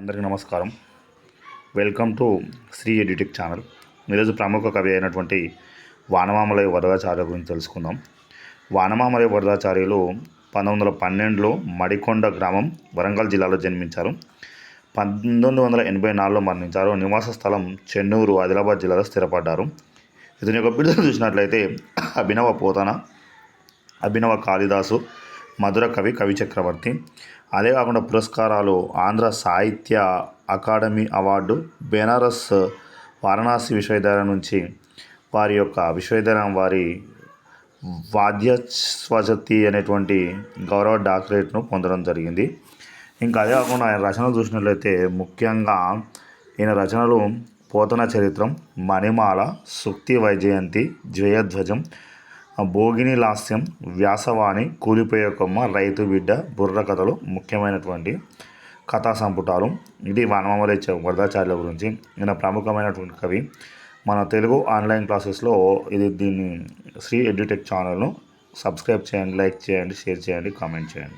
అందరికీ నమస్కారం. Welcome to Shri Edutech channel. ఈరోజు ప్రముఖ కవి అయినటువంటి వానమామలై వరదాచార్య గురించి తెలుసుకుందాం. వానమామలై వరదాచార్యులు 1912లో మడికొండ గ్రామం, వరంగల్ జిల్లాలో జన్మించారు. 1984లో మరణించారు. నివాస స్థలం చెన్నూరు, ఆదిలాబాద్ జిల్లాలో స్థిరపడ్డారు. ఇతని యొక్క బిరుదులు చూసినట్లయితే అభినవ పోతన, అభినవ కాళిదాసు, మధుర కవి, కవి చక్రవర్తి. అదే కాకుండా పురస్కారాలు ఆంధ్ర సాహిత్య అకాడమీ అవార్డు, బెనారస్ వారణాసి విశ్వవిద్యాలయం నుంచి వారి యొక్క విశ్వవిద్యాలయం వారి వాద్యస్వజతి అనేటువంటి గౌరవ డాక్టరేట్ను పొందడం జరిగింది. ఇంకా అదే కాకుండా ఆయన రచనలు చూసినట్లయితే ముఖ్యంగా ఈయన రచనలు పోతన చరిత్రం, మణిమాల, సూక్తి వైజయంతి, జయధ్వజం, భోగిని లాస్యం, వ్యాసవాణి, కూలిపోయే కొమ్మ, రైతు బిడ్డ, బుర్ర కథలు ముఖ్యమైనటువంటి కథా సంపుటాలు. ఇది వానమామలై వరదాచార్యుల గురించి. ఈయన ప్రముఖమైనటువంటి కవి. మన తెలుగు ఆన్లైన్ క్లాసెస్లో దీన్ని శ్రీ ఎడ్యుటెక్ ఛానల్ను సబ్స్క్రైబ్ చేయండి, లైక్ చేయండి, షేర్ చేయండి, కామెంట్ చేయండి.